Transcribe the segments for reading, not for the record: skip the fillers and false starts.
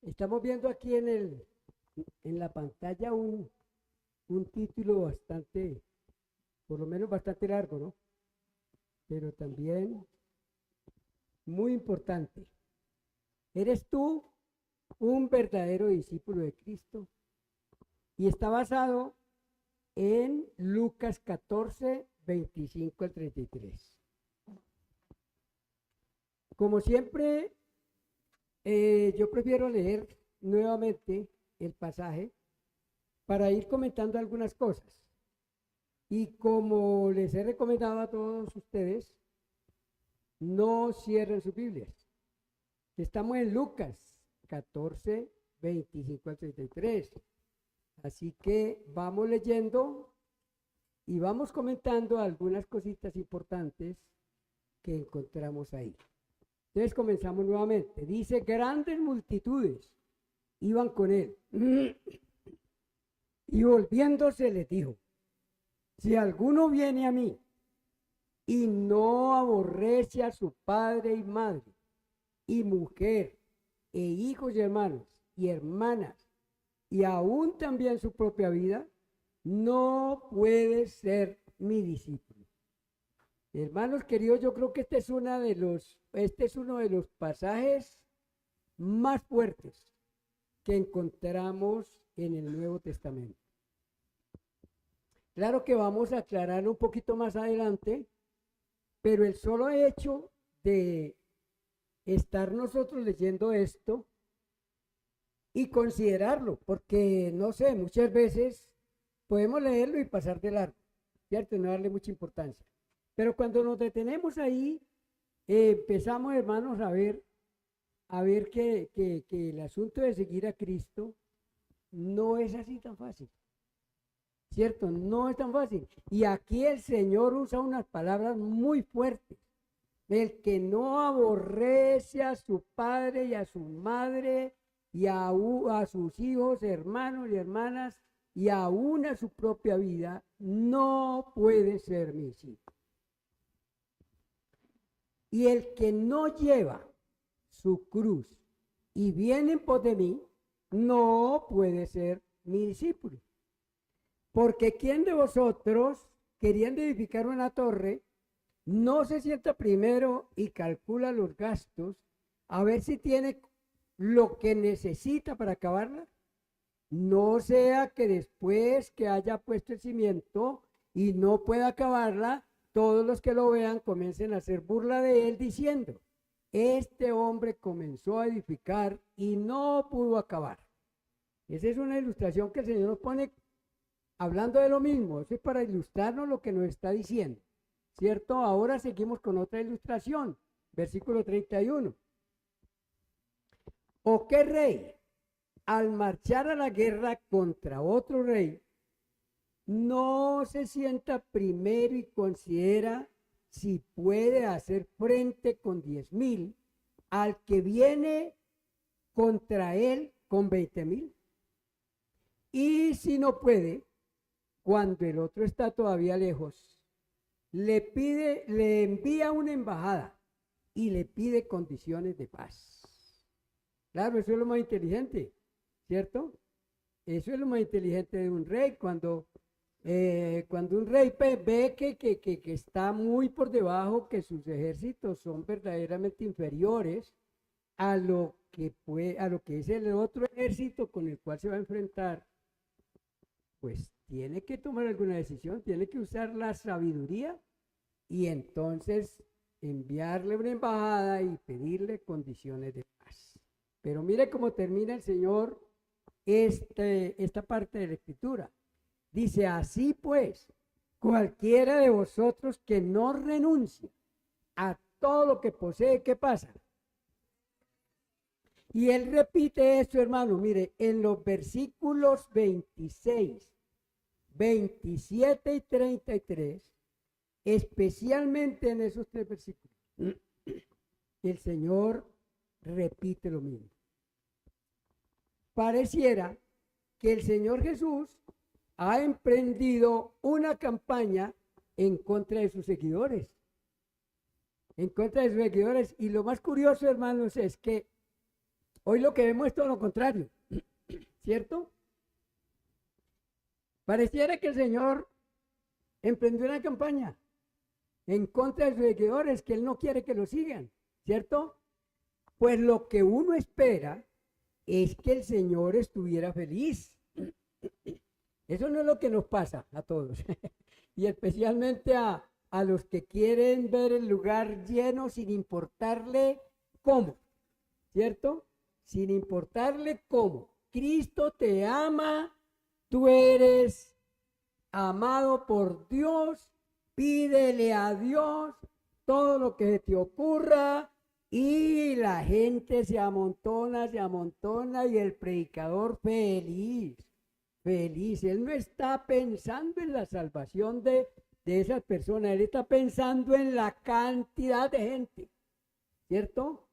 Estamos viendo aquí en la pantalla un título bastante, por lo menos bastante largo, ¿no? Pero también muy importante. ¿Eres tú un verdadero discípulo de Cristo? Y está basado en Lucas 14, 25 al 33. Como siempre, yo prefiero leer nuevamente el pasaje para ir comentando algunas cosas. Y como les he recomendado a todos ustedes, no cierren sus Biblias. Estamos en Lucas 14, 25 al 33. Así que vamos leyendo y vamos comentando algunas cositas importantes que encontramos ahí. Entonces comenzamos nuevamente. Dice, grandes multitudes iban con él. Y volviéndose les dijo, si alguno viene a mí y no aborrece a su padre y madre, y mujer, e hijos y hermanos, y hermanas, y aún también su propia vida, no puede ser mi discípulo. Hermanos queridos, yo creo que este es uno de los pasajes más fuertes que encontramos en el Nuevo Testamento. Claro que vamos a aclarar un poquito más adelante, pero el solo hecho de estar nosotros leyendo esto y considerarlo, porque no sé, muchas veces podemos leerlo y pasar de largo, ¿cierto? Y no darle mucha importancia. Pero cuando nos detenemos ahí, empezamos, hermanos, a ver que el asunto de seguir a Cristo no es así tan fácil, ¿cierto? No es tan fácil. Y aquí el Señor usa unas palabras muy fuertes. El que no aborrece a su padre y a su madre y a sus hijos, hermanos y hermanas y aún a su propia vida, no puede ser mi discípulo. Y el que no lleva su cruz y viene en pos de mí, no puede ser mi discípulo. Porque ¿quién de vosotros, queriendo edificar una torre, no se sienta primero y calcula los gastos a ver si tiene lo que necesita para acabarla? No sea que después que haya puesto el cimiento y no pueda acabarla, todos los que lo vean comiencen a hacer burla de él diciendo, este hombre comenzó a edificar y no pudo acabar. Esa es una ilustración que el Señor nos pone hablando de lo mismo. Eso es para ilustrarnos lo que nos está diciendo, ¿cierto? Ahora seguimos con otra ilustración, versículo 31. ¿O qué rey, al marchar a la guerra contra otro rey, no se sienta primero y considera si puede hacer frente con 10,000 al que viene contra él con 20,000? Y si no puede, cuando el otro está todavía lejos, le envía una embajada y le pide condiciones de paz. Claro, eso es lo más inteligente, ¿cierto? Eso es lo más inteligente de un rey, cuando un rey ve que está muy por debajo, que sus ejércitos son verdaderamente inferiores a lo que es el otro ejército con el cual se va a enfrentar, pues tiene que tomar alguna decisión, tiene que usar la sabiduría y entonces enviarle una embajada y pedirle condiciones de paz. Pero mire cómo termina el Señor esta parte de la Escritura. Dice, así pues, cualquiera de vosotros que no renuncie a todo lo que posee, ¿qué pasa? Y él repite esto, hermano, mire, en los versículos 26, 27 y 33, especialmente en esos tres versículos, el Señor repite lo mismo. Pareciera que el Señor Jesús ha emprendido una campaña en contra de sus seguidores. En contra de sus seguidores. Y lo más curioso, hermanos, es que Hoy lo que vemos es todo lo contrario, ¿cierto? Pareciera que el Señor emprendió una campaña en contra de sus seguidores, que Él no quiere que lo sigan, ¿cierto? Pues lo que uno espera es que el Señor estuviera feliz. Eso no es lo que nos pasa a todos, y especialmente a los que quieren ver el lugar lleno sin importarle cómo, ¿cierto? Sin importarle cómo. Cristo te ama, tú eres amado por Dios, pídele a Dios todo lo que te ocurra y la gente se amontona y el predicador feliz, feliz. Él no está pensando en la salvación de esas personas, él está pensando en la cantidad de gente, ¿cierto?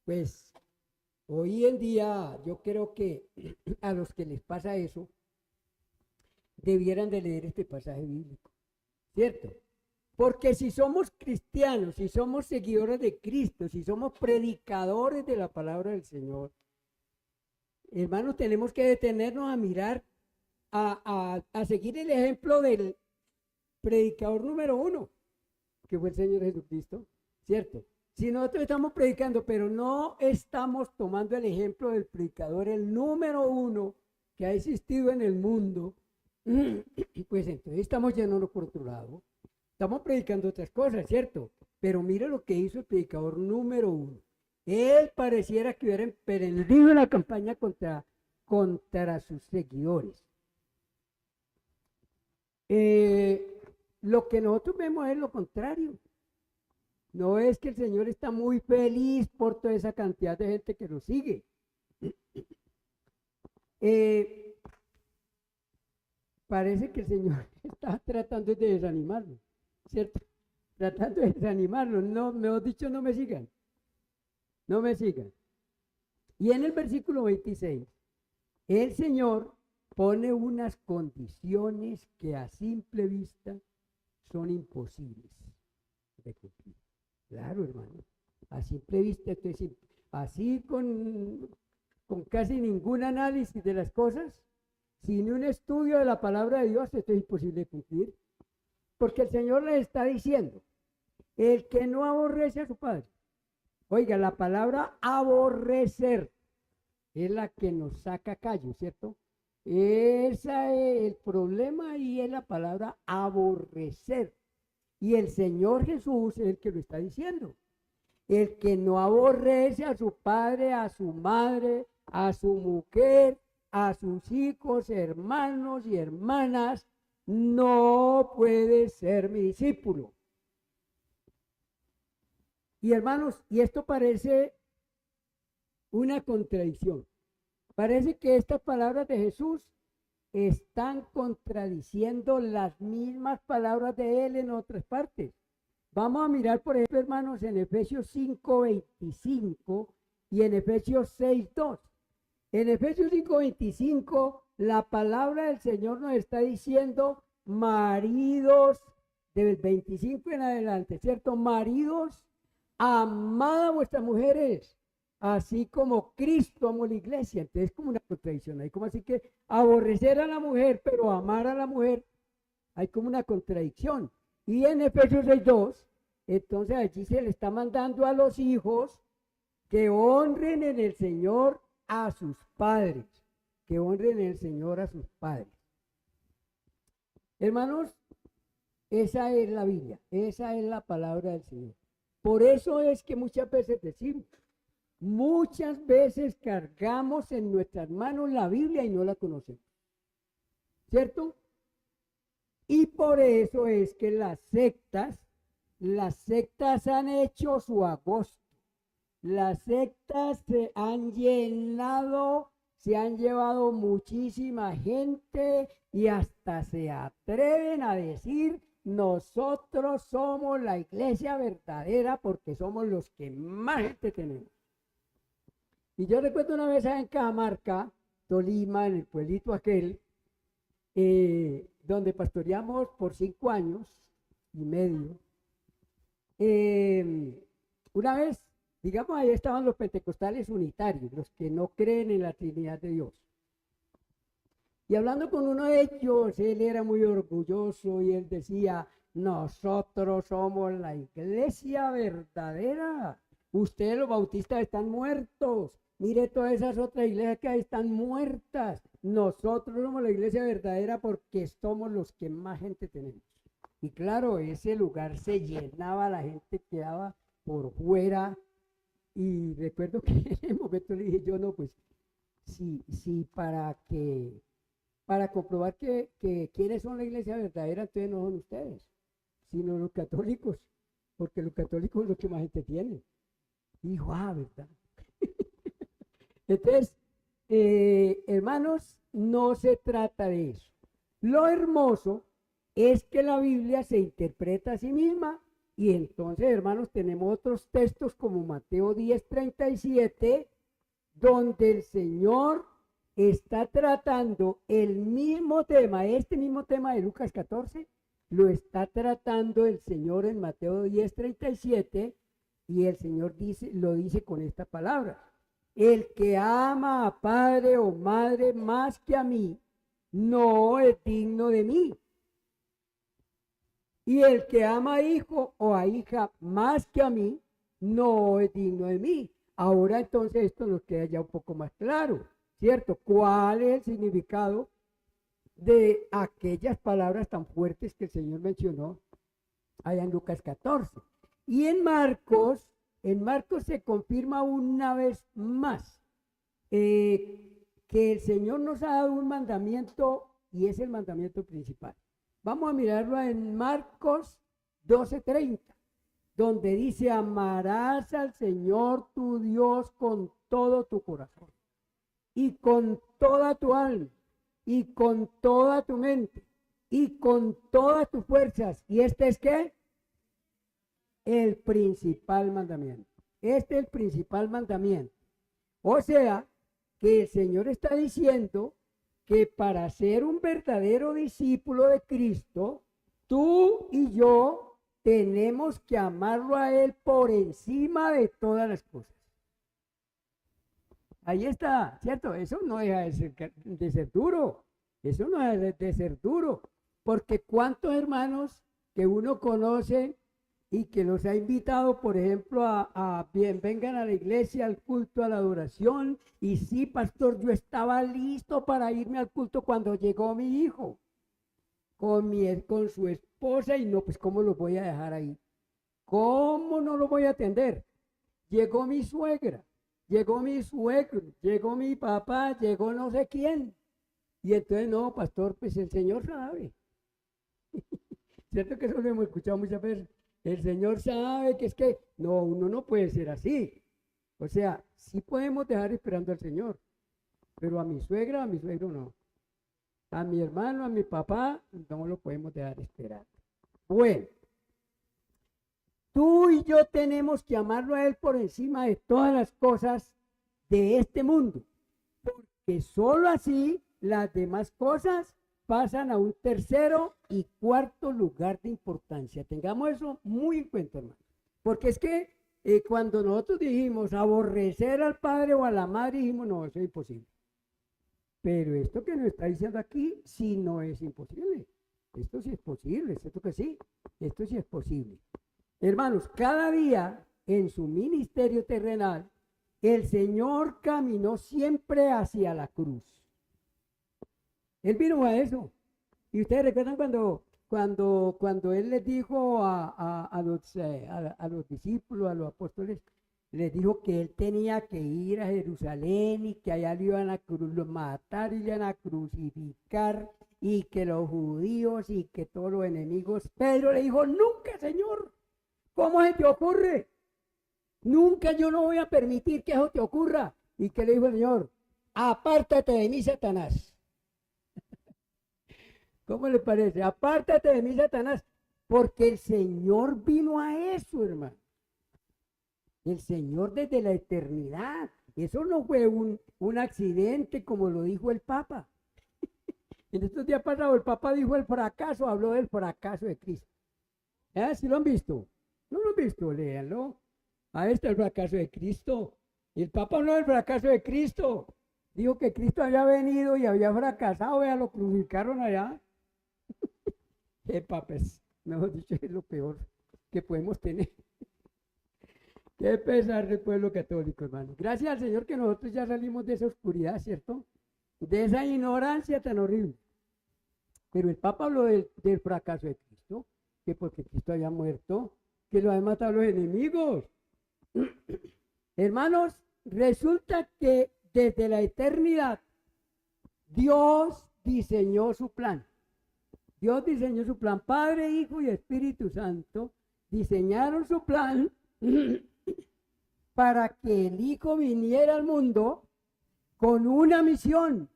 Pues hoy en día yo creo que a los que les pasa eso debieran de leer este pasaje bíblico, ¿cierto? Porque si somos cristianos, si somos seguidores de Cristo, si somos predicadores de la palabra del Señor, hermanos, tenemos que detenernos a mirar, a seguir el ejemplo del predicador número 1, que fue el Señor Jesucristo, ¿cierto? Si nosotros estamos predicando, pero no estamos tomando el ejemplo del predicador, el número 1 que ha existido en el mundo, pues entonces estamos yéndonos por otro lado. Estamos predicando otras cosas, ¿cierto? Pero mire lo que hizo el predicador número 1. Él pareciera que hubiera emprendido la campaña contra sus seguidores. Lo que nosotros vemos es lo contrario. No es que el Señor está muy feliz por toda esa cantidad de gente que lo sigue. Parece que el Señor está tratando de desanimarlo, ¿cierto? Tratando de desanimarlo. No, mejor dicho, no me sigan. No me sigan. Y en el versículo 26, el Señor pone unas condiciones que a simple vista son imposibles de cumplir. Claro, hermano. A simple vista, así con casi ningún análisis de las cosas, sin un estudio de la palabra de Dios, esto es imposible de cumplir. Porque el Señor les está diciendo, el que no aborrece a su padre. Oiga, la palabra aborrecer es la que nos saca callo, ¿cierto? Esa es el problema ahí, es la palabra aborrecer. Y el Señor Jesús es el que lo está diciendo. El que no aborrece a su padre, a su madre, a su mujer, a sus hijos, hermanos y hermanas, no puede ser mi discípulo. Y hermanos, y esto parece una contradicción. Parece que estas palabras de Jesús están contradiciendo las mismas palabras de él en otras partes. Vamos a mirar, por ejemplo, hermanos, en Efesios 5:25 y en Efesios 6:2. En Efesios 5:25, la palabra del Señor nos está diciendo, maridos, del 25 en adelante, ¿cierto? Maridos, amad a vuestras mujeres, así como Cristo amó la iglesia. Entonces, como una contradicción. Hay como así que aborrecer a la mujer, pero amar a la mujer, hay como una contradicción. Y en Efesios 6:2, entonces allí se le está mandando a los hijos que honren en el Señor a sus padres, que honren en el Señor a sus padres. Hermanos, esa es la Biblia, esa es la palabra del Señor. Por eso es que muchas veces decimos, muchas veces cargamos en nuestras manos la Biblia y no la conocemos, ¿cierto? Y por eso es que las sectas han hecho su agosto. Las sectas se han llenado, se han llevado muchísima gente y hasta se atreven a decir, nosotros somos la iglesia verdadera porque somos los que más gente tenemos. Y yo recuerdo una vez en Cajamarca, Tolima, en el pueblito aquel, donde pastoreamos por 5 años y medio. Una vez Digamos, ahí estaban los pentecostales unitarios, los que no creen en la Trinidad de Dios. Y hablando con uno de ellos, él era muy orgulloso y él decía, nosotros somos la iglesia verdadera. Ustedes los bautistas están muertos. Mire, todas esas otras iglesias que hay están muertas. Nosotros somos la iglesia verdadera porque somos los que más gente tenemos. Y claro, ese lugar se llenaba, la gente quedaba por fuera. Y recuerdo que en ese momento le dije yo, no, pues, sí, para comprobar que quiénes son la iglesia verdadera, entonces no son ustedes, sino los católicos, porque los católicos son los que más gente tienen. Y dijo, ¿verdad? Entonces, hermanos, no se trata de eso. Lo hermoso es que la Biblia se interpreta a sí misma y entonces, hermanos, tenemos otros textos como Mateo 10:37, donde el Señor está tratando el mismo tema, este mismo tema de Lucas 14, lo está tratando el Señor en Mateo 10:37 y el Señor lo dice con esta palabra. El que ama a padre o madre más que a mí, no es digno de mí. Y el que ama a hijo o a hija más que a mí, no es digno de mí. Ahora entonces esto nos queda ya un poco más claro, ¿cierto? ¿Cuál es el significado de aquellas palabras tan fuertes que el Señor mencionó allá en Lucas 14? Y en Marcos se confirma una vez más que el Señor nos ha dado un mandamiento y es el mandamiento principal. Vamos a mirarlo en Marcos 12:30, donde dice, amarás al Señor tu Dios con todo tu corazón y con toda tu alma y con toda tu mente y con todas tus fuerzas. ¿Y este es qué? El principal mandamiento. Este es el principal mandamiento. O sea, que el Señor está diciendo que para ser un verdadero discípulo de Cristo, tú y yo tenemos que amarlo a Él por encima de todas las cosas. Ahí está, ¿cierto? Eso no deja de ser duro. Eso no deja de ser duro. Porque cuántos hermanos que uno conoce y que los ha invitado, por ejemplo, vengan a la iglesia, al culto, a la adoración. Y sí, pastor, yo estaba listo para irme al culto cuando llegó mi hijo con su esposa y no, pues ¿cómo lo voy a dejar ahí? ¿Cómo no lo voy a atender? Llegó mi suegra, llegó mi suegro, llegó mi papá, llegó no sé quién. Y entonces, no, pastor, pues el Señor sabe. ¿Cierto que eso lo hemos escuchado muchas veces? El Señor sabe que es que, no, uno no puede ser así. O sea, sí podemos dejar esperando al Señor, pero a mi suegra, a mi suegro no. A mi hermano, a mi papá, no lo podemos dejar esperar. Bueno, tú y yo tenemos que amarlo a Él por encima de todas las cosas de este mundo, porque solo así las demás cosas pasan a un tercero y cuarto lugar de importancia. Tengamos eso muy en cuenta, hermano. Porque es que cuando nosotros dijimos aborrecer al padre o a la madre, dijimos, no, eso es imposible. Pero esto que nos está diciendo aquí, sí no es imposible. Esto sí es posible, ¿cierto que sí? Esto sí es posible. Hermanos, cada día en su ministerio terrenal, el Señor caminó siempre hacia la cruz. Él vino a eso. Y ustedes recuerdan cuando Él les dijo a los discípulos, a los apóstoles, les dijo que Él tenía que ir a Jerusalén y que allá lo iban a matar y le iban a crucificar y que los judíos y que todos los enemigos. Pedro le dijo, nunca, Señor, ¿cómo se te ocurre? Nunca, yo no voy a permitir que eso te ocurra. ¿Y qué le dijo el Señor? Apártate de mí, Satanás. ¿Cómo le parece? Apártate de mí, Satanás, porque el Señor vino a eso, hermano. El Señor desde la eternidad. Eso no fue un accidente como lo dijo el Papa. En estos días pasados el Papa dijo el fracaso, habló del fracaso de Cristo. ¿Sí lo han visto? ¿No lo han visto? Léanlo. Ahí está el fracaso de Cristo. Y el Papa no es el fracaso de Cristo. Dijo que Cristo había venido y había fracasado, vea, lo crucificaron allá. El Papa es, mejor dicho, es lo peor que podemos tener. Qué pesar del pueblo católico, hermano. Gracias al Señor que nosotros ya salimos de esa oscuridad, ¿cierto? De esa ignorancia tan horrible. Pero el Papa habló del fracaso de Cristo, que porque Cristo había muerto, que lo habían matado los enemigos. Hermanos, resulta que desde la eternidad Dios diseñó su plan. Dios diseñó su plan. Padre, Hijo y Espíritu Santo diseñaron su plan para que el Hijo viniera al mundo con una misión.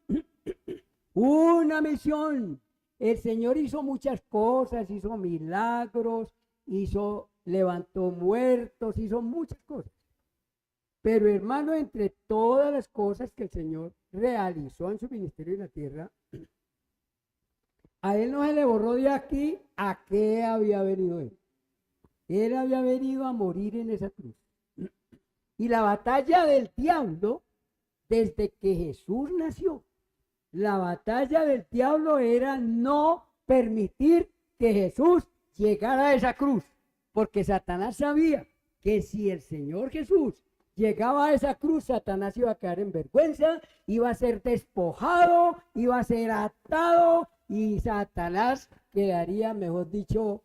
Una misión. El Señor hizo muchas cosas, hizo milagros, levantó muertos, hizo muchas cosas. Pero hermano, entre todas las cosas que el Señor realizó en su ministerio en la tierra, a Él no se le borró de aquí a qué había venido Él. Él había venido a morir en esa cruz. Y la batalla del diablo, desde que Jesús nació, la batalla del diablo era no permitir que Jesús llegara a esa cruz, porque Satanás sabía que si el Señor Jesús llegaba a esa cruz, Satanás iba a caer en vergüenza, iba a ser despojado, iba a ser atado y Satanás quedaría, mejor dicho,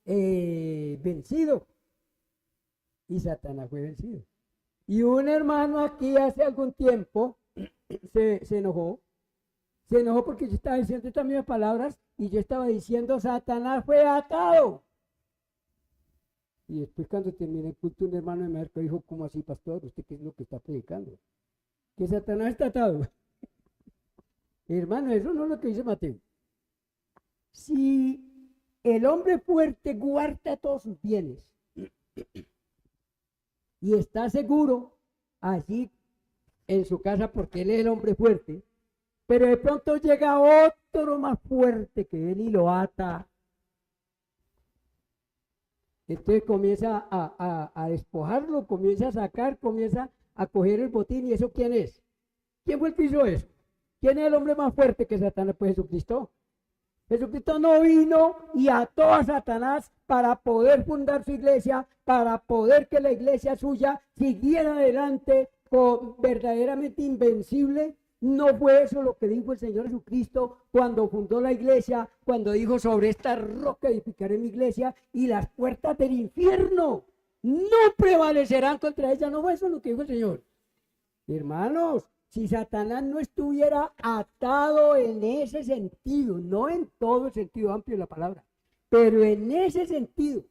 vencido. Y Satanás fue vencido. Y un hermano aquí hace algún tiempo se enojó porque yo estaba diciendo estas mismas palabras y yo estaba diciendo Satanás fue atado. Y después cuando terminé el culto un hermano de México dijo, ¿cómo así, pastor? ¿Usted qué es lo que está predicando? Que Satanás está atado. Hermano, eso no es lo que dice Mateo. Si el hombre fuerte guarda todos sus bienes y está seguro allí en su casa porque él es el hombre fuerte, pero de pronto llega otro más fuerte que él y lo ata. Entonces comienza a despojarlo, comienza a sacar, comienza a coger el botín. ¿Y eso quién es? ¿Quién fue el que hizo eso? ¿Quién es el hombre más fuerte que Satanás? Pues Jesucristo. Jesucristo no vino y ató a Satanás para poder fundar su iglesia, para poder que la iglesia suya siguiera adelante verdaderamente invencible. No fue eso lo que dijo el Señor Jesucristo cuando fundó la iglesia, cuando dijo sobre esta roca edificaré mi iglesia y las puertas del infierno no prevalecerán contra ella. No fue eso lo que dijo el Señor. Hermanos, si Satanás no estuviera atado en ese sentido, no en todo el sentido amplio de la palabra, pero en ese sentido,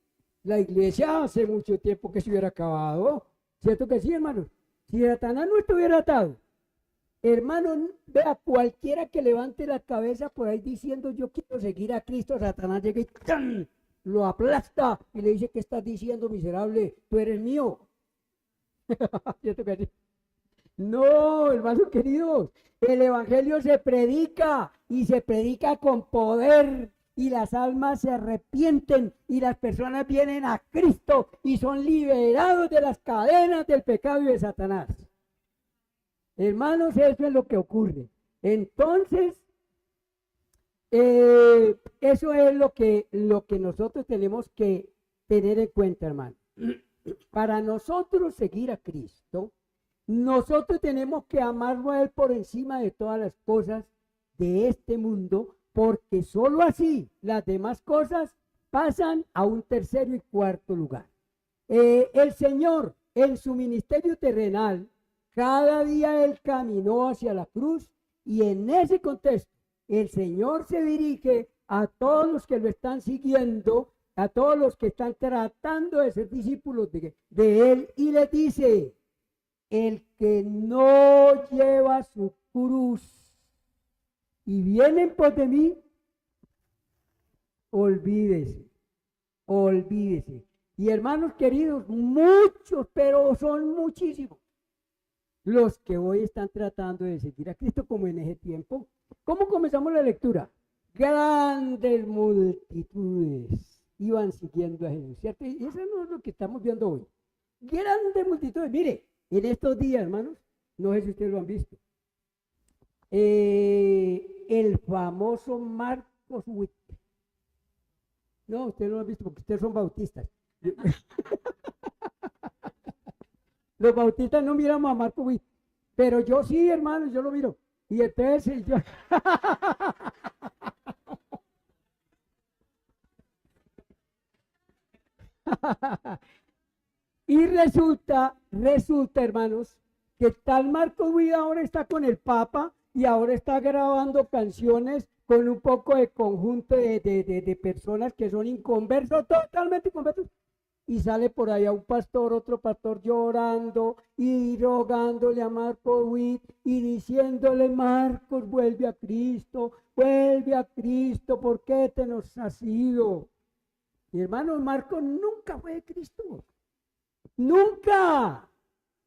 la iglesia hace mucho tiempo que se hubiera acabado. ¿Cierto que sí, hermanos? Si Satanás no estuviera atado, hermano, vea, cualquiera que levante la cabeza por ahí diciendo yo quiero seguir a Cristo, Satanás llega y ¡tan! Lo aplasta y le dice, ¿qué estás diciendo, miserable? Tú eres mío. ¿Cierto que sí? No, hermanos queridos, el evangelio se predica y se predica con poder y las almas se arrepienten y las personas vienen a Cristo y son liberados de las cadenas del pecado y de Satanás. Hermanos, eso es lo que ocurre. Entonces, eso es lo que nosotros tenemos que tener en cuenta, hermano. Para nosotros seguir a Cristo, nosotros tenemos que amarlo a Él por encima de todas las cosas de este mundo, porque sólo así las demás cosas pasan a un tercero y cuarto lugar. El Señor, en su ministerio terrenal, cada día Él caminó hacia la cruz y en ese contexto el Señor se dirige a todos los que lo están siguiendo, a todos los que están tratando de ser discípulos de Él y les dice, el que no lleva su cruz y viene en pos de mí, olvídese. Y hermanos queridos, muchos, pero son muchísimos, los que hoy están tratando de seguir a Cristo como en ese tiempo. ¿Cómo comenzamos la lectura? Grandes multitudes iban siguiendo a Jesús, ¿cierto? Y eso no es lo que estamos viendo hoy. grandes multitudes. Mire, en estos días, hermanos, no sé si ustedes lo han visto, el famoso Marcos Witt. No, ustedes no lo han visto porque ustedes son bautistas. Los bautistas no miramos a Marcos Witt, pero yo sí, hermano, yo lo miro. Y entonces yo... Y resulta, hermanos, que tal Marcos Witt ahora está con el Papa y ahora está grabando canciones con un poco de conjunto de personas que son inconversos, totalmente inconversos. Y sale por allá un pastor, otro pastor llorando y rogándole a Marcos Witt y diciéndole: Marcos, vuelve a Cristo, ¿por qué te nos has ido? Mi hermano, Marcos nunca fue de Cristo, nunca.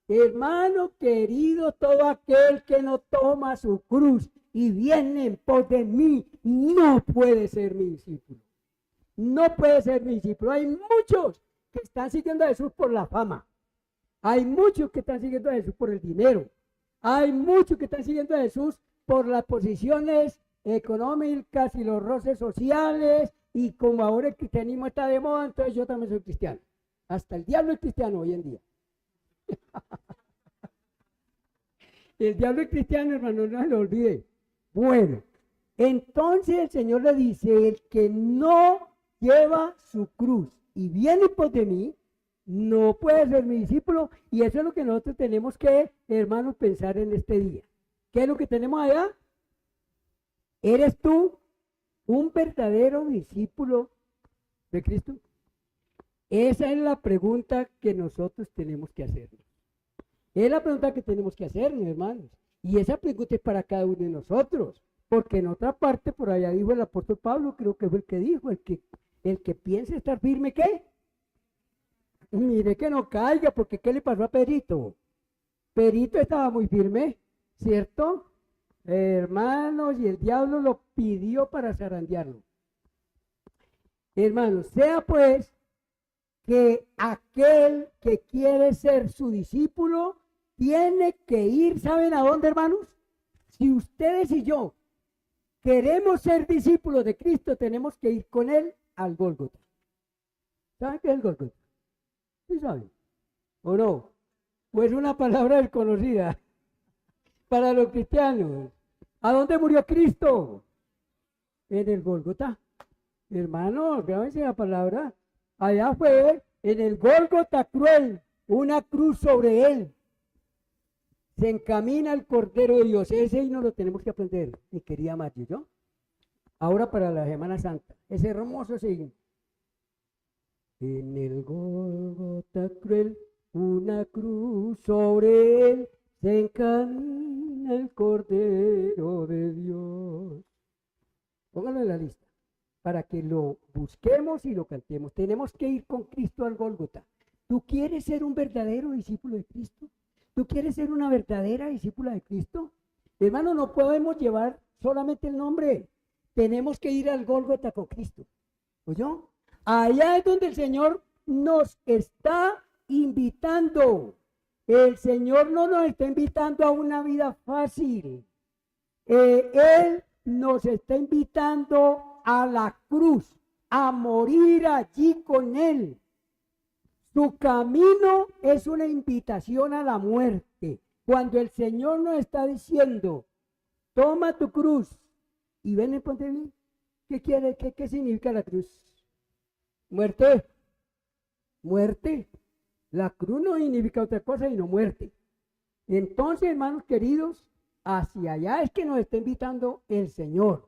Hermano querido, todo aquel que no toma su cruz y viene en pos de mí, no puede ser mi discípulo. No puede ser mi discípulo. Hay muchos que están siguiendo a Jesús por la fama. Hay muchos que están siguiendo a Jesús por el dinero. Hay muchos que están siguiendo a Jesús por las posiciones económicas y los roces sociales. Y como ahora el cristianismo está de moda, entonces yo también soy cristiano. Hasta el diablo es cristiano hoy en día. El diablo es cristiano, hermano, no se lo olvide. Bueno, entonces el Señor le dice: el que no lleva su cruz y viene por de mí, no puede ser mi discípulo. Y eso es lo que nosotros tenemos que, hermanos, pensar en este día. ¿Qué es lo que tenemos allá? ¿Eres tú un verdadero discípulo de Cristo? Esa es la pregunta que nosotros tenemos que hacernos. Es la pregunta que tenemos que hacernos, hermanos. Y esa pregunta es para cada uno de nosotros. Porque en otra parte, por allá dijo el apóstol Pablo, creo que fue el que dijo: el que piense estar firme, ¿qué? Mire que no caiga, porque ¿qué le pasó a Perito? Perito estaba muy firme, ¿cierto? Hermanos, y el diablo lo pidió para zarandearlo. Hermanos, sea pues que aquel que quiere ser su discípulo tiene que ir, ¿saben a dónde, hermanos? Si ustedes y yo queremos ser discípulos de Cristo, tenemos que ir con él al Gólgota. ¿Saben qué es el Gólgota? ¿Sí saben? ¿O no? Pues una palabra desconocida para los cristianos. ¿A dónde murió Cristo? En el Gólgota. Hermanos, grábense la palabra. Allá fue en el Gólgota cruel, una cruz sobre él. Se encamina el Cordero de Dios. Ese himno lo tenemos que aprender, mi querida Margie, ¿yo? Ahora para la Semana Santa. Es hermoso ese himno. En el Gólgota cruel, una cruz sobre él, se encamina el Cordero de Dios. Pónganlo en la lista para que lo busquemos y lo cantemos. Tenemos que ir con Cristo al Gólgota. ¿Tú quieres ser un verdadero discípulo de Cristo? ¿Tú quieres ser una verdadera discípula de Cristo? Hermano, no podemos llevar solamente el nombre. Tenemos que ir al Gólgota con Cristo. ¿Oyó? Allá es donde el Señor nos está invitando. El Señor no nos está invitando a una vida fácil. Él nos está invitando a la cruz, a morir allí con Él. Su camino es una invitación a la muerte. Cuando el Señor nos está diciendo: toma tu cruz y ven en pos de mí. ¿Qué quiere? ¿Qué significa la cruz? Muerte. Muerte. La cruz no significa otra cosa sino muerte. Entonces, hermanos queridos, hacia allá es que nos está invitando el Señor.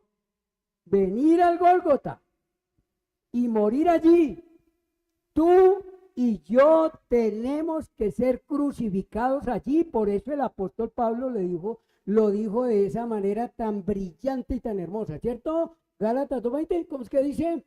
Venir al Gólgota y morir allí. Tú y yo tenemos que ser crucificados allí. Por eso el apóstol Pablo lo dijo de esa manera tan brillante y tan hermosa, ¿cierto? Gálatas 2:20, ¿cómo es que dice?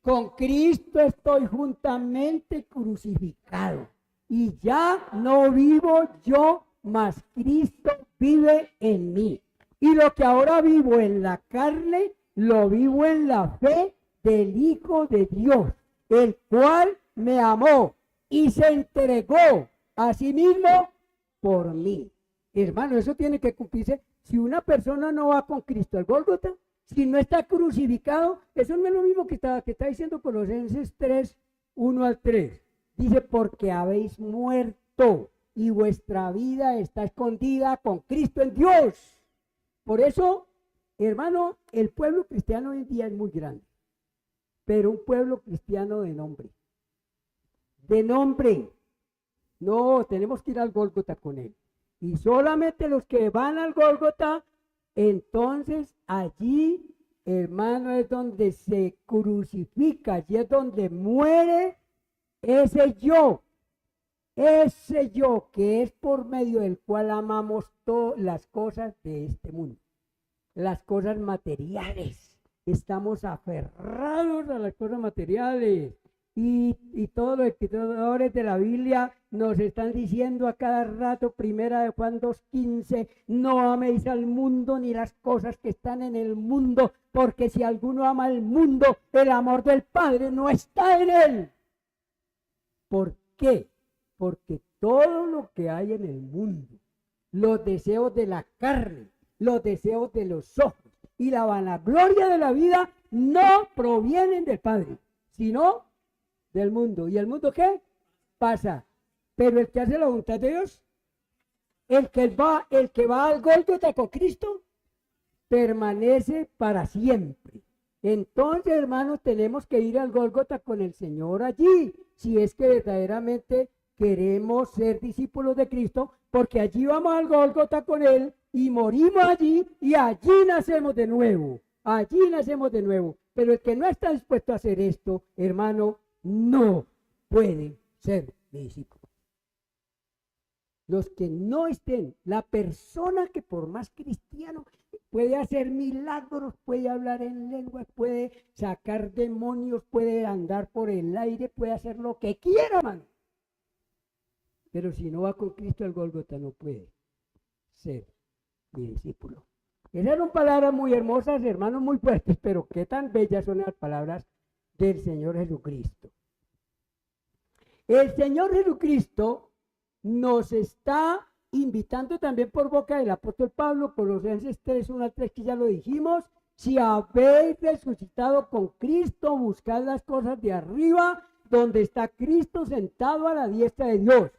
Con Cristo estoy juntamente crucificado, y ya no vivo yo, mas Cristo vive en mí. Y lo que ahora vivo en la carne, lo vivo en la fe del Hijo de Dios, el cual me amó y se entregó a sí mismo por mí. Hermano, eso tiene que cumplirse. Si una persona no va con Cristo al Gólgota, si no está crucificado, eso no es lo mismo que está diciendo Colosenses 3, 1 al 3. Dice, porque habéis muerto y vuestra vida está escondida con Cristo en Dios. Por eso, hermano, el pueblo cristiano hoy en día es muy grande, pero un pueblo cristiano de nombre. De nombre. No, tenemos que ir al Gólgota con él. Y solamente los que van al Gólgota, entonces allí, hermano, es donde se crucifica, allí es donde muere ese yo que es por medio del cual amamos todas las cosas de este mundo, las cosas materiales. Estamos aferrados a las cosas materiales. Y todos los escritores de la Biblia nos están diciendo a cada rato, primera de Juan 2:15, no améis al mundo ni las cosas que están en el mundo, porque si alguno ama el mundo, el amor del Padre no está en él. ¿Por qué? Porque todo lo que hay en el mundo, los deseos de la carne, los deseos de los ojos y la vanagloria de la vida no provienen del Padre, sino del mundo. ¿Y el mundo qué? Pasa. Pero el que hace la voluntad de Dios, el que va al Gólgota con Cristo, permanece para siempre. Entonces, hermanos, tenemos que ir al Gólgota con el Señor allí, si es que verdaderamente queremos ser discípulos de Cristo, porque allí vamos al Gólgota con Él y morimos allí y allí nacemos de nuevo. Allí nacemos de nuevo. Pero el que no está dispuesto a hacer esto, hermano, no puede ser mi discípulo. Los que no estén, la persona que por más cristiano puede hacer milagros, puede hablar en lenguas, puede sacar demonios, puede andar por el aire, puede hacer lo que quiera, hermano. Pero si no va con Cristo al Gólgota, no puede ser mi discípulo. Esas eran palabras muy hermosas, hermanos, muy fuertes, pero qué tan bellas son las palabras del Señor Jesucristo. El Señor Jesucristo nos está invitando también por boca del apóstol Pablo, Colosenses 3, 1 al 3, que ya lo dijimos, si habéis resucitado con Cristo, buscad las cosas de arriba, donde está Cristo sentado a la diestra de Dios.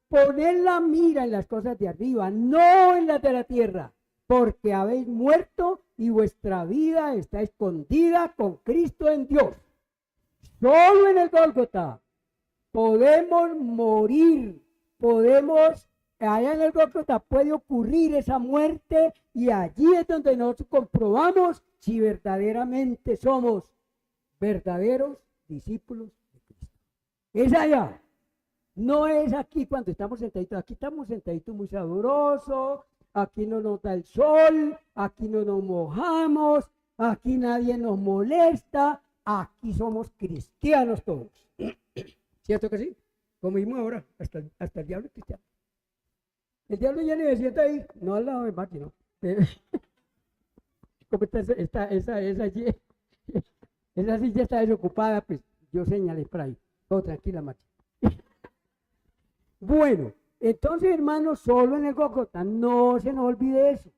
Poned la mira en las cosas de arriba, no en las de la tierra, porque habéis muerto y vuestra vida está escondida con Cristo en Dios. Solo en el Gólgota podemos morir, allá en el Gólgota puede ocurrir esa muerte y allí es donde nosotros comprobamos si verdaderamente somos verdaderos discípulos de Cristo. Es allá, no es aquí cuando estamos sentaditos, aquí estamos sentaditos muy sabrosos, aquí no nos da el sol, aquí no nos mojamos, aquí nadie nos molesta, aquí somos cristianos todos. ¿Cierto que sí? Como vimos ahora, hasta el diablo es cristiano. El diablo ya ni me sienta ahí, no al lado de Mati, ¿no? Como esa silla está desocupada, pues yo señalé para ahí. Oh, tranquila, Mati. Bueno, entonces, hermanos, solo en el Gólgota, no se nos olvide eso.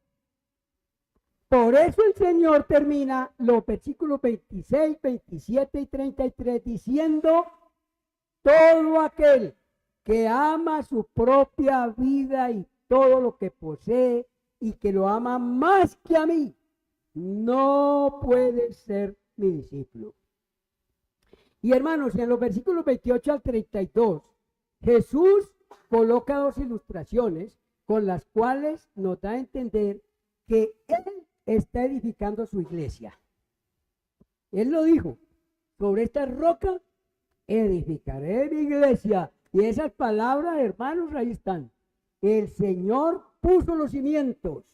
Por eso el Señor termina los versículos 26, 27 y 33 diciendo: todo aquel que ama su propia vida y todo lo que posee y que lo ama más que a mí, no puede ser mi discípulo. Y hermanos, en los versículos 28 al 32, Jesús coloca dos ilustraciones con las cuales nos da a entender que Él está edificando su iglesia. Él lo dijo: sobre esta roca edificaré mi iglesia. Y esas palabras, hermanos, ahí están. El Señor puso los cimientos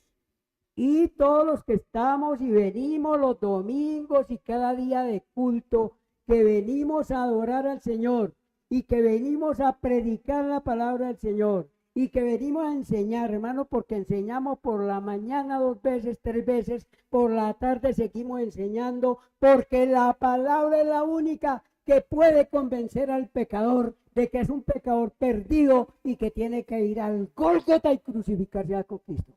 y todos los que estamos y venimos los domingos y cada día de culto, que venimos a adorar al Señor y que venimos a predicar la palabra del Señor y que venimos a enseñar, hermano, porque enseñamos por la mañana 2 veces, 3 veces, por la tarde seguimos enseñando, porque la palabra es la única que puede convencer al pecador de que es un pecador perdido y que tiene que ir al Gólgota y crucificarse con Cristo.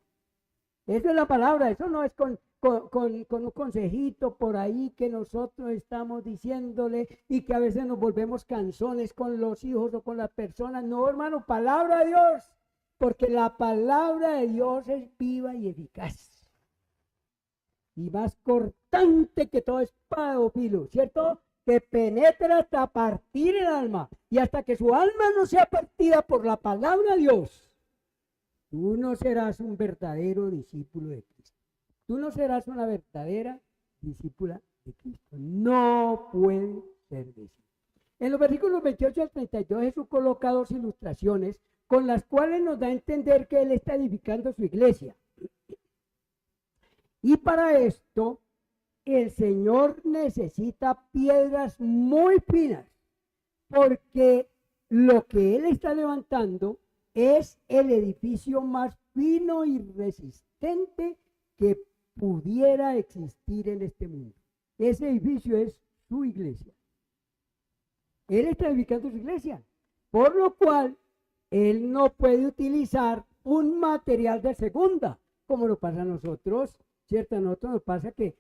Eso es la palabra, eso no es con un consejito por ahí que nosotros estamos diciéndole y que a veces nos volvemos canzones con los hijos o con las personas. No, hermano, palabra de Dios, porque la palabra de Dios es viva y eficaz y más cortante que toda espada de doble filo, ¿cierto? Que penetra hasta partir el alma, y hasta que su alma no sea partida por la palabra de Dios, tú no serás un verdadero discípulo de Cristo. Tú no serás una verdadera discípula de Cristo. No puede ser de eso. En los versículos 28 al 32 Jesús coloca dos ilustraciones con las cuales nos da a entender que Él está edificando su iglesia. Y para esto, el Señor necesita piedras muy finas, porque lo que Él está levantando es el edificio más fino y resistente que pudiera existir en este mundo. Ese edificio es su iglesia. Él está edificando su iglesia, por lo cual Él no puede utilizar un material de segunda, como nos pasa a nosotros, ¿cierto? A nosotros nos pasa que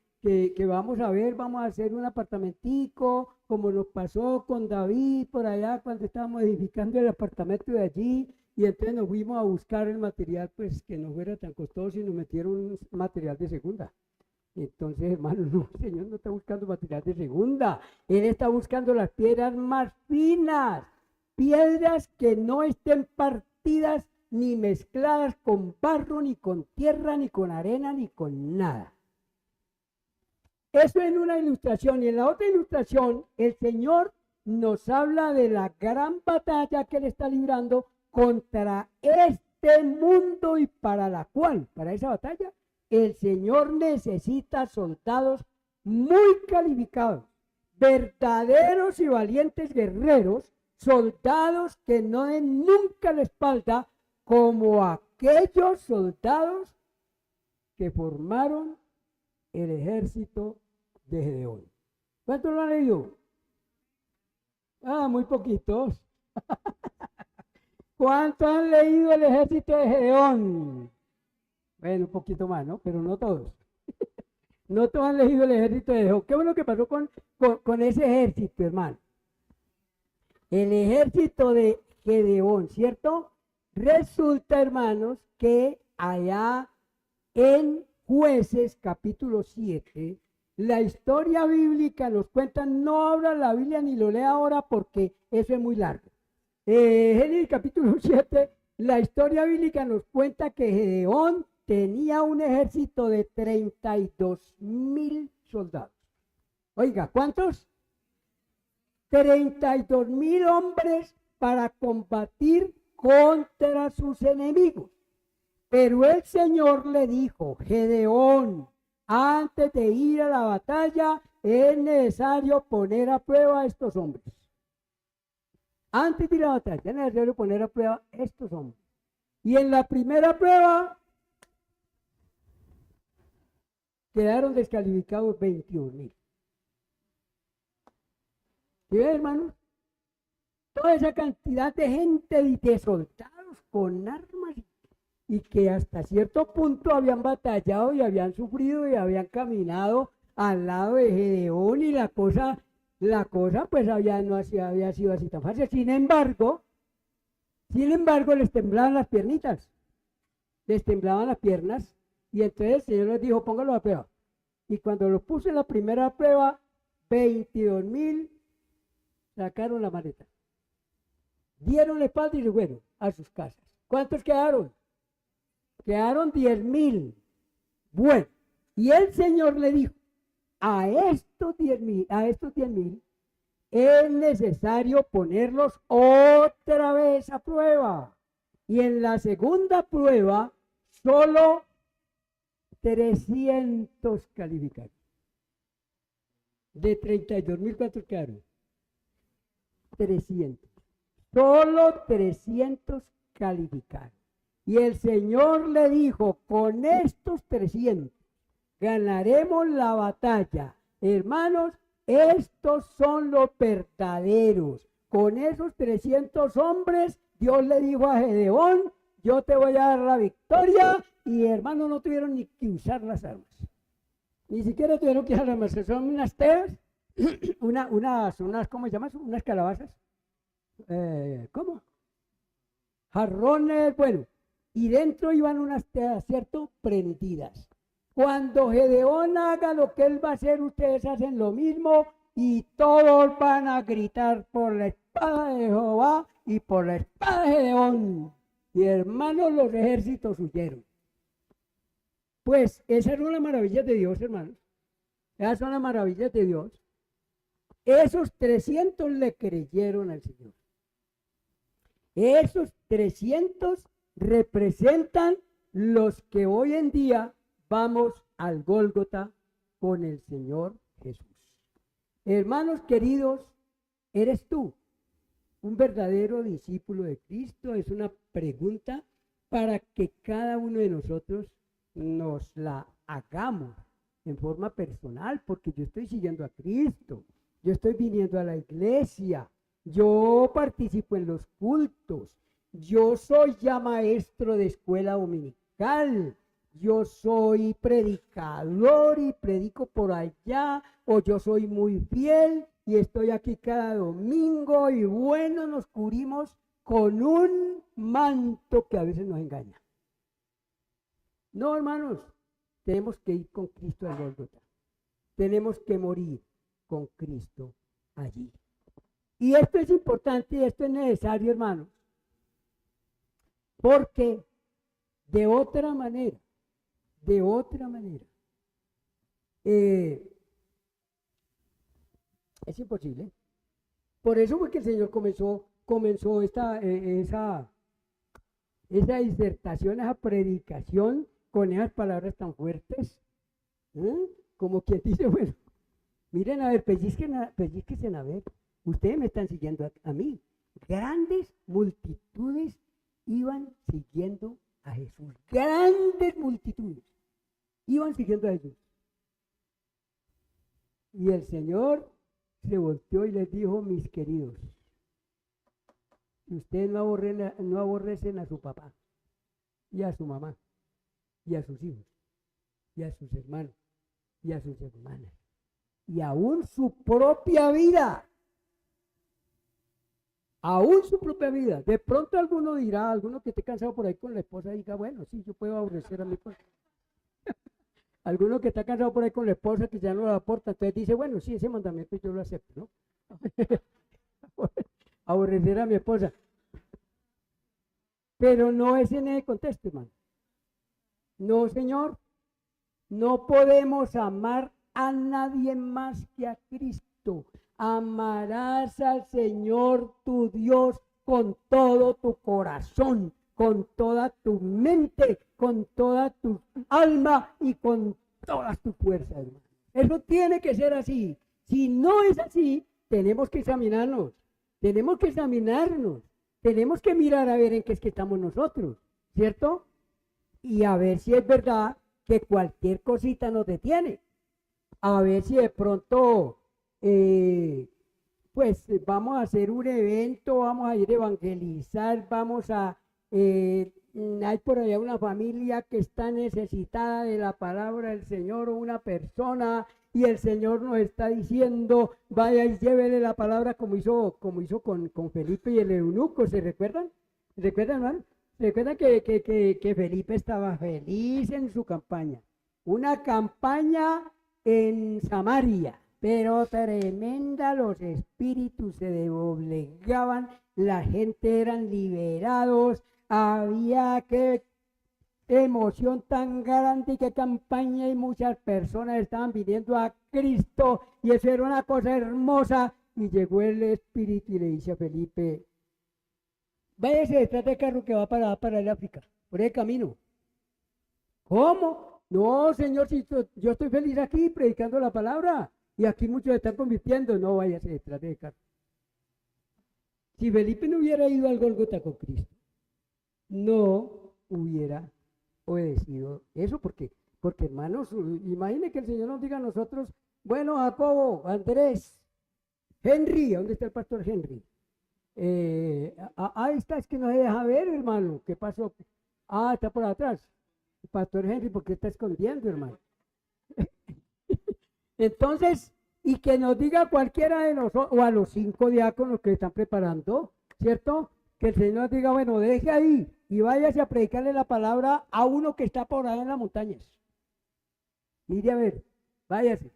vamos a ver, vamos a hacer un apartamentico, como nos pasó con David por allá cuando estábamos edificando el apartamento de allí, y entonces nos fuimos a buscar el material, pues que no fuera tan costoso, y nos metieron un material de segunda. Entonces, hermano, no, el Señor no está buscando material de segunda, Él está buscando las piedras más finas, piedras que no estén partidas ni mezcladas con barro, ni con tierra, ni con arena, ni con nada. Eso en una ilustración. Y en la otra ilustración, el Señor nos habla de la gran batalla que Él está librando contra este mundo, y para la cual, para esa batalla, el Señor necesita soldados muy calificados, verdaderos y valientes guerreros, soldados que no den nunca la espalda, como aquellos soldados que formaron el ejército de Gedeón. ¿Cuántos lo han leído? Muy poquitos. ¿Cuántos han leído el ejército de Gedeón? Bueno, un poquito más, ¿no? Pero no todos. No todos han leído el ejército de Gedeón. ¿Qué fue lo que pasó con ese ejército, hermano? El ejército de Gedeón, ¿cierto? Resulta, hermanos, que allá en Jueces capítulo 7, la historia bíblica nos cuenta, no abra la Biblia ni lo lea ahora porque eso es muy largo. Génesis capítulo 7, la historia bíblica nos cuenta que Gedeón tenía un ejército de 32,000 soldados. Oiga, ¿cuántos? 32,000 hombres para combatir contra sus enemigos. Pero el Señor le dijo: Gedeón, antes de ir a la batalla es necesario poner a prueba a estos hombres. Antes de ir a la batalla es necesario poner a prueba a estos hombres. Y en la primera prueba quedaron descalificados 21,000. ¿Sí ven, hermanos? Toda esa cantidad de gente y de soldados con armas, y que hasta cierto punto habían batallado y habían sufrido y habían caminado al lado de Gedeón, y la cosa pues no había sido así tan fácil. Sin embargo, les temblaban las piernitas, les temblaban las piernas, y entonces el Señor les dijo: póngalo a prueba. Y cuando lo puse en la primera prueba, 22,000 sacaron la maleta, dieron la espalda y se fueron a sus casas. ¿Cuántos quedaron? Quedaron 10,000. Bueno, y el Señor le dijo: a estos 10,000 es necesario ponerlos otra vez a prueba. Y en la segunda prueba, solo 300 calificaron. De 32,000, ¿cuántos quedaron? 300. Solo 300 calificaron. Y el Señor le dijo: con estos 300 ganaremos la batalla. Hermanos, estos son los verdaderos, con esos 300 hombres, Dios le dijo a Gedeón, yo te voy a dar la victoria, y hermanos no tuvieron ni que usar las armas. Ni siquiera tuvieron que usar las armas, son unas teas, ¿cómo se llaman? Unas calabazas. ¿Cómo? Jarrones, bueno, y dentro iban unas teas, ¿cierto? Prendidas. Cuando Gedeón haga lo que él va a hacer, ustedes hacen lo mismo y todos van a gritar por la espada de Jehová y por la espada de Gedeón. Y hermanos, los ejércitos huyeron. Pues esas son las maravillas de Dios, hermanos. Esas son las maravillas de Dios. Esos 300 le creyeron al Señor. Esos 300 representan los que hoy en día vamos al Gólgota con el Señor Jesús. Hermanos queridos, ¿eres tú un verdadero discípulo de Cristo? Es una pregunta para que cada uno de nosotros nos la hagamos en forma personal, porque yo estoy siguiendo a Cristo, yo estoy viniendo a la iglesia, yo participo en los cultos, yo soy ya maestro de escuela dominical, yo soy predicador y predico por allá, o yo soy muy fiel y estoy aquí cada domingo, y bueno, nos cubrimos con un manto que a veces nos engaña. No, hermanos, tenemos que ir con Cristo al Gólgota, tenemos que morir con Cristo allí. Y esto es importante y esto es necesario, hermanos, porque de otra manera, es imposible. Por eso fue que el Señor comenzó esa disertación, esa predicación con esas palabras tan fuertes, como quien dice, bueno, miren a ver, pellizquen a ver, ustedes me están siguiendo a mí. Grandes multitudes iban siguiendo a Jesús, grandes multitudes iban siguiendo a Jesús. Y el Señor se volteó y les dijo, mis queridos, ustedes no aborrecen a su papá y a su mamá y a sus hijos y a sus hermanos y a sus hermanas y aún su propia vida. Aún su propia vida. De pronto alguno dirá, alguno que esté cansado por ahí con la esposa, diga, bueno, sí, yo puedo aborrecer a mi esposa. Alguno que está cansado por ahí con la esposa que ya no la aporta, entonces dice, bueno, sí, ese mandamiento yo lo acepto, ¿no? Aborrecer a mi esposa. Pero no es en el contexto, hermano. No, Señor, no podemos amar a nadie más que a Cristo. Amarás al Señor tu Dios con todo tu corazón, con toda tu mente, con toda tu alma y con todas tus fuerzas, hermano. Eso tiene que ser así. Si no es así, tenemos que examinarnos, tenemos que mirar a ver en qué es que estamos nosotros, ¿cierto? Y a ver si es verdad que cualquier cosita nos detiene. A ver si de pronto pues vamos a hacer un evento, vamos a ir a evangelizar, hay por allá una familia que está necesitada de la palabra del Señor, o una persona, y el Señor nos está diciendo, vaya y llévele la palabra como hizo con Felipe y el eunuco. ¿Se recuerdan? ¿Recuerdan, hermano? ¿Recuerdan que Felipe estaba feliz en su campaña? Una campaña en Samaria, pero tremenda, los espíritus se doblegaban, la gente eran liberados, había que emoción tan grande y qué campaña, y muchas personas estaban pidiendo a Cristo y eso era una cosa hermosa. Y llegó el espíritu y le dice a Felipe, váyase detrás del carro que va para el África, por el camino. ¿Cómo? No, Señor, si yo estoy feliz aquí predicando la palabra y aquí muchos están convirtiendo. No, váyase detrás del carro. Si Felipe no hubiera ido al Gólgota con Cristo, no hubiera obedecido eso, porque hermanos, imagine que el Señor nos diga a nosotros, bueno, Jacobo, Andrés, Henry, ¿dónde está el pastor Henry? Ahí está, es que no se deja ver, hermano. ¿Qué pasó? Ah, está por atrás. Pastor Henry, ¿por qué está escondiendo, hermano? Entonces, y que nos diga cualquiera de nosotros, o a los 5 diáconos que están preparando, ¿cierto? Que el Señor nos diga, bueno, deje ahí y váyase a predicarle la palabra a uno que está por ahí en las montañas. Mire a ver, váyase.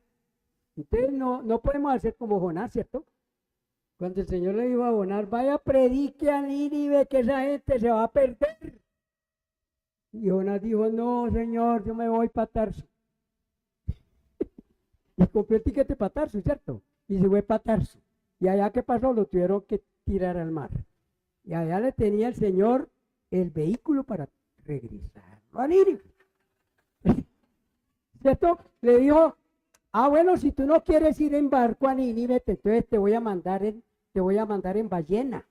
Entonces no podemos hacer como Jonás, ¿cierto? Cuando el Señor le dijo a Jonás, vaya, predique a Nínive que esa gente se va a perder. Y Jonás dijo, no, Señor, yo me voy para Tarso. Y compró el tiquete para Tarso, ¿cierto? Y se fue para Tarso. Y allá, ¿qué pasó? Lo tuvieron que tirar al mar. Y allá le tenía el Señor el vehículo para regresar a Nínive. ¿Cierto? Le dijo, bueno, si tú no quieres ir en barco a Nínive, entonces te voy a mandar en ballena.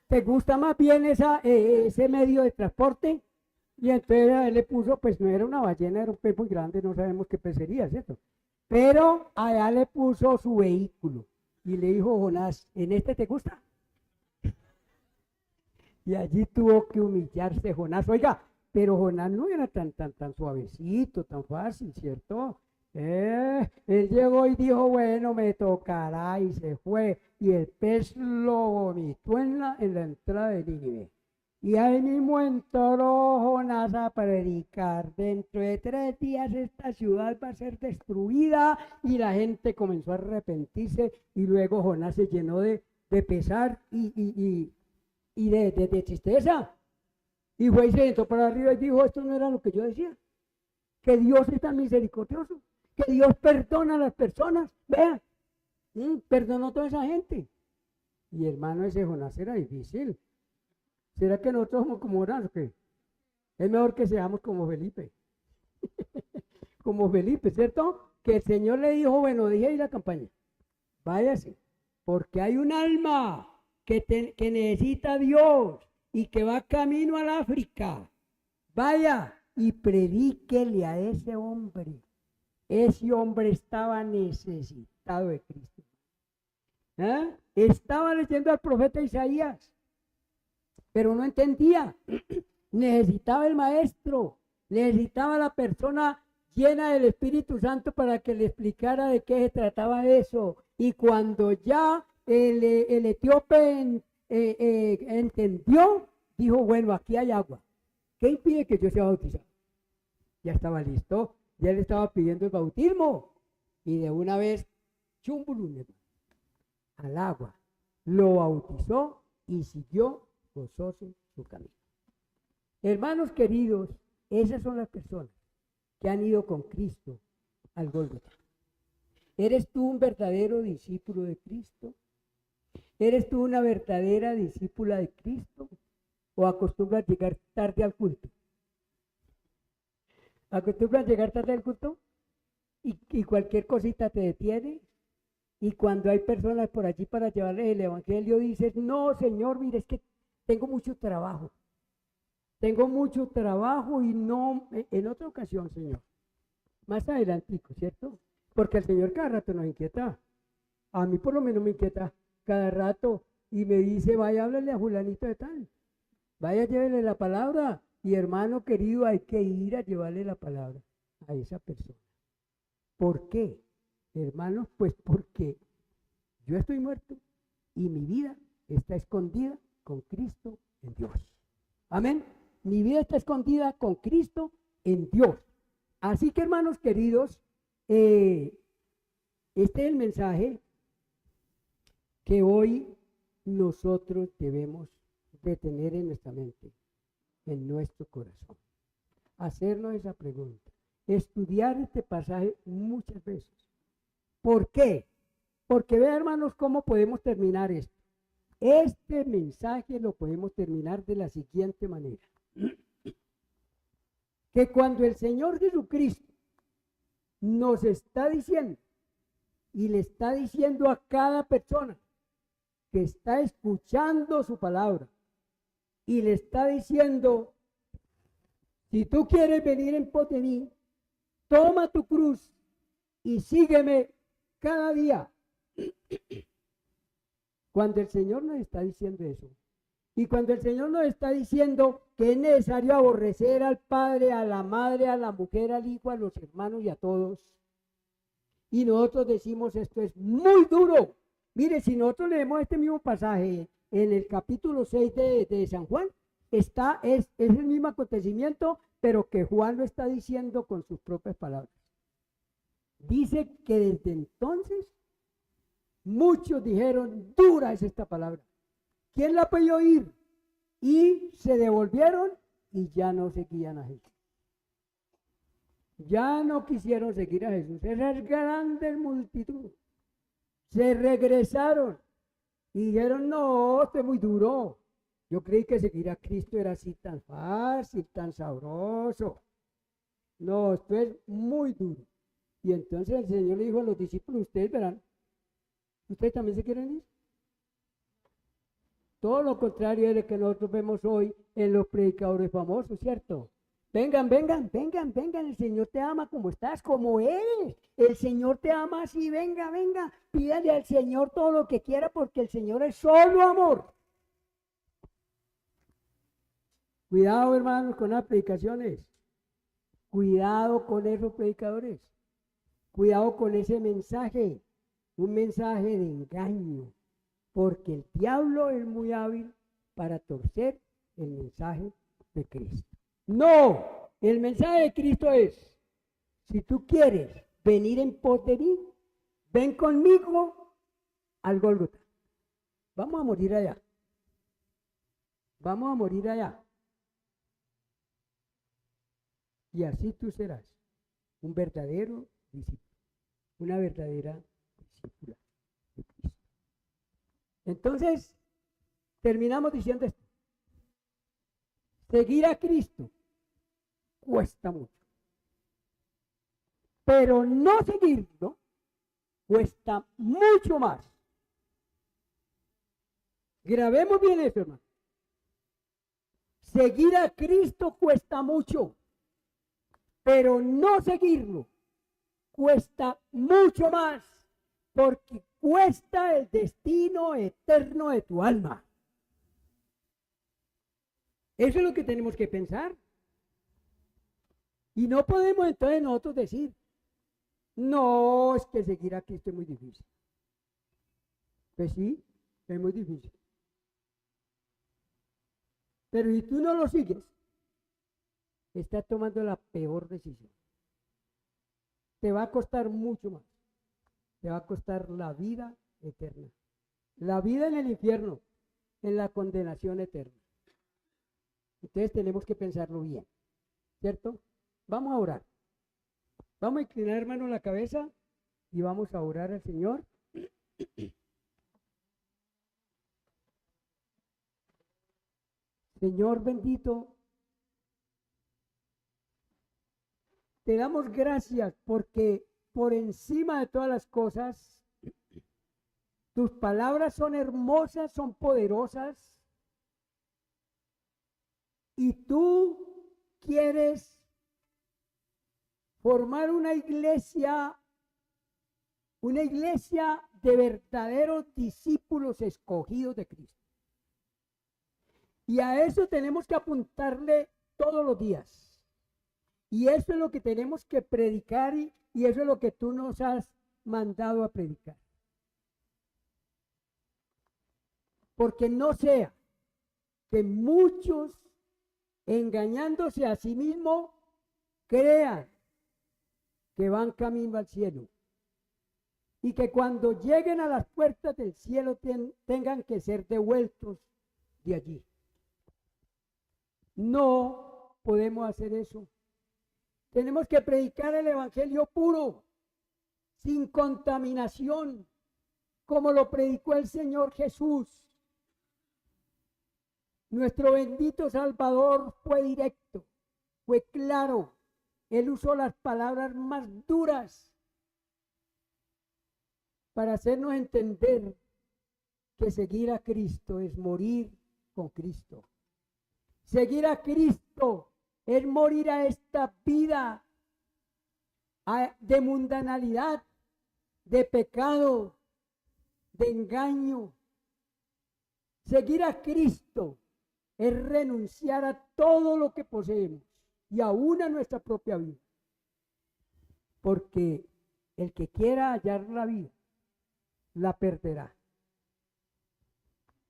¿Te gusta más bien ese medio de transporte? Y entonces él le puso, pues no era una ballena, era un pez muy grande, no sabemos qué pez sería, ¿cierto? Pero allá le puso su vehículo y le dijo, Jonás, ¿en este te gusta? Y allí tuvo que humillarse Jonás. Oiga, pero Jonás no era tan suavecito, tan fácil, ¿cierto? Él llegó y dijo, bueno, me tocará, y se fue. Y el pez lo vomitó en la entrada de Nínive. Y ahí mismo entró Jonás a predicar. Dentro de 3 días esta ciudad va a ser destruida, y la gente comenzó a arrepentirse, y luego Jonás se llenó de pesar y de tristeza. Y fue y se sentó para arriba y dijo, esto no era lo que yo decía, que Dios es tan misericordioso, que Dios perdona a las personas. Vean, perdonó a toda esa gente. Y hermano, ese Jonás era difícil. ¿Será que nosotros somos como Jonás o qué? Es mejor que seamos como Felipe. Como Felipe, ¿cierto? Que el Señor le dijo, bueno, dije ahí la campaña, váyase, porque hay un alma que necesita a Dios y que va camino al África. Vaya y predíquele a ese hombre. Ese hombre estaba necesitado de Cristo. Estaba leyendo al profeta Isaías, pero no entendía. Necesitaba el maestro, necesitaba la persona llena del Espíritu Santo para que le explicara de qué se trataba eso. Y cuando ya el etíope entendió, dijo, bueno, aquí hay agua. ¿Qué impide que yo sea bautizado? Ya estaba listo, ya le estaba pidiendo el bautismo. Y de una vez, chumbulun, al agua. Lo bautizó y siguió gozoso su camino. Hermanos queridos, esas son las personas que han ido con Cristo al Gólgota. ¿Eres tú un verdadero discípulo de Cristo? ¿Eres tú una verdadera discípula de Cristo? ¿O acostumbras llegar tarde al culto? ¿Acostumbras llegar tarde al culto? ¿Y cualquier cosita te detiene? Y cuando hay personas por allí para llevarles el evangelio, dices, no, Señor, mire, es que tengo mucho trabajo. Tengo mucho trabajo y no, en otra ocasión, Señor. Más adelantico, ¿cierto? Porque el Señor cada rato nos inquieta. A mí por lo menos me inquieta cada rato y me dice, vaya, háblale a fulanito de tal. Vaya, llévele la palabra. Y hermano querido, hay que ir a llevarle la palabra a esa persona. ¿Por qué? Hermanos, pues porque yo estoy muerto y mi vida está escondida con Cristo en Dios. Amén. Mi vida está escondida con Cristo en Dios. Así que, hermanos queridos, este es el mensaje que hoy nosotros debemos de tener en nuestra mente, en nuestro corazón. Hacernos esa pregunta. Estudiar este pasaje muchas veces. ¿Por qué? Porque vean, hermanos, cómo podemos terminar esto. Este mensaje lo podemos terminar de la siguiente manera. Que cuando el Señor Jesucristo nos está diciendo, y le está diciendo a cada persona que está escuchando su palabra, y le está diciendo, si tú quieres venir en pos de mí, toma tu cruz y sígueme cada día. Cuando el Señor nos está diciendo eso, y cuando el Señor nos está diciendo que es necesario aborrecer al padre, a la madre, a la mujer, al hijo, a los hermanos y a todos, y nosotros decimos esto es muy duro. Mire, si nosotros leemos este mismo pasaje en el capítulo 6 de San Juan, es el mismo acontecimiento, pero que Juan lo está diciendo con sus propias palabras. Dice que desde entonces muchos dijeron, dura es esta palabra. ¿Quién la puede oír? Y se devolvieron y ya no seguían a Jesús. Ya no quisieron seguir a Jesús. Esas grandes multitudes se regresaron y dijeron, no, esto es muy duro. Yo creí que seguir a Cristo era así tan fácil, tan sabroso. No, esto es muy duro. Y entonces el Señor le dijo a los discípulos, ustedes verán, ¿ustedes también se quieren ir? Todo lo contrario es lo que nosotros vemos hoy en los predicadores famosos, ¿cierto? Vengan, vengan, vengan, vengan, el Señor te ama como estás, como eres. El Señor te ama así, venga, venga, pídale al Señor todo lo que quiera porque el Señor es solo amor. Cuidado, hermanos, con las predicaciones. Cuidado con esos predicadores. Cuidado con ese mensaje, un mensaje de engaño, porque el diablo es muy hábil para torcer el mensaje de Cristo. No, el mensaje de Cristo es, si tú quieres venir en pos de mí, ven conmigo al Gólgota. Vamos a morir allá. Vamos a morir allá. Y así tú serás un verdadero discípulo, una verdadera discípula de Cristo. Entonces, terminamos diciendo esto. Seguir a Cristo cuesta mucho. Pero no seguirlo cuesta mucho más. Grabemos bien eso, hermano. Seguir a Cristo cuesta mucho, pero no seguirlo cuesta mucho más, porque cuesta el destino eterno de tu alma. Eso es lo que tenemos que pensar. Y no podemos entonces nosotros decir, no, es que seguir a Cristo es muy difícil. Pues sí, es muy difícil. Pero si tú no lo sigues, estás tomando la peor decisión. Te va a costar mucho más. Te va a costar la vida eterna. La vida en el infierno, en la condenación eterna. Entonces tenemos que pensarlo bien, ¿cierto? Vamos a orar. Vamos a inclinar, hermano, la cabeza y vamos a orar al Señor. Señor bendito, te damos gracias porque por encima de todas las cosas, tus palabras son hermosas, son poderosas, y tú quieres formar una iglesia de verdaderos discípulos escogidos de Cristo. Y a eso tenemos que apuntarle todos los días. Y eso es lo que tenemos que predicar y eso es lo que tú nos has mandado a predicar. Porque no sea que muchos, engañándose a sí mismos, crean que van camino al cielo. Y que cuando lleguen a las puertas del cielo tengan que ser devueltos de allí. No podemos hacer eso. Tenemos que predicar el evangelio puro, sin contaminación, como lo predicó el Señor Jesús. Nuestro bendito Salvador fue directo, fue claro. Él usó las palabras más duras para hacernos entender que seguir a Cristo es morir con Cristo. Seguir a Cristo es morir a esta vida de mundanalidad, de pecado, de engaño, Seguir a Cristo es renunciar a todo lo que poseemos y aún a nuestra propia vida. Porque el que quiera hallar la vida, la perderá.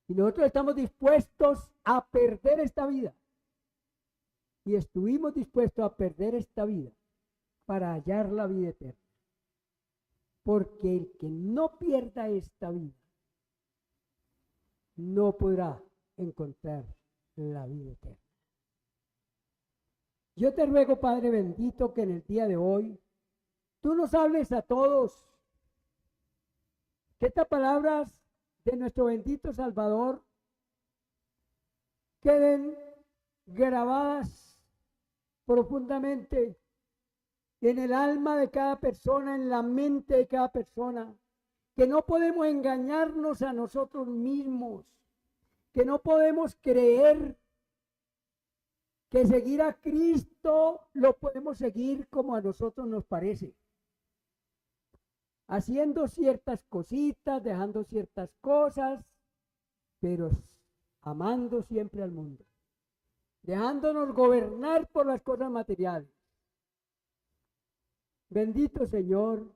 Y nosotros estamos dispuestos a perder esta vida. Y estuvimos dispuestos a perder esta vida para hallar la vida eterna. Porque el que no pierda esta vida no podrá encontrar la vida eterna. Yo te ruego, Padre bendito, que en el día de hoy tú nos hables a todos, que estas palabras de nuestro bendito Salvador queden grabadas profundamente en el alma de cada persona, en la mente de cada persona, que no podemos engañarnos a nosotros mismos, que no podemos creer que seguir a Cristo lo podemos seguir como a nosotros nos parece, haciendo ciertas cositas, dejando ciertas cosas, pero amando siempre al mundo, dejándonos gobernar por las cosas materiales. Bendito Señor,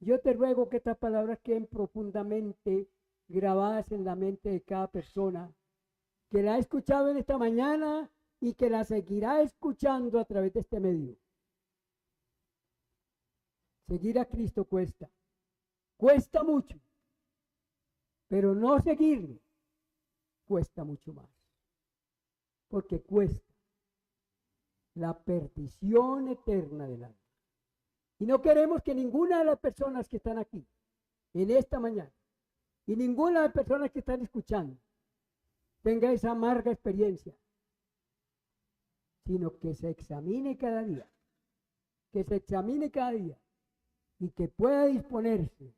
yo te ruego que estas palabras queden profundamente grabadas en la mente de cada persona que la ha escuchado en esta mañana y que la seguirá escuchando a través de este medio. Seguir a Cristo cuesta mucho, pero no seguirlo cuesta mucho más, porque cuesta la perdición eterna del alma. Y no queremos que ninguna de las personas que están aquí en esta mañana y ninguna de las personas que están escuchando tenga esa amarga experiencia, sino que se examine cada día, y que pueda disponerse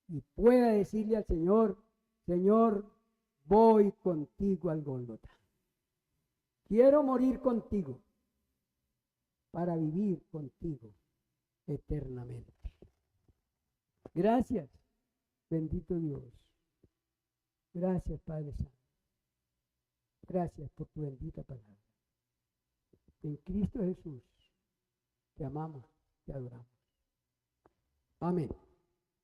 y pueda decirle al Señor: Señor, voy contigo al Gólgota. Quiero morir contigo para vivir contigo eternamente. Gracias, bendito Dios. Gracias, Padre Santo. Gracias por tu bendita palabra. En Cristo Jesús te amamos, te adoramos. Amén.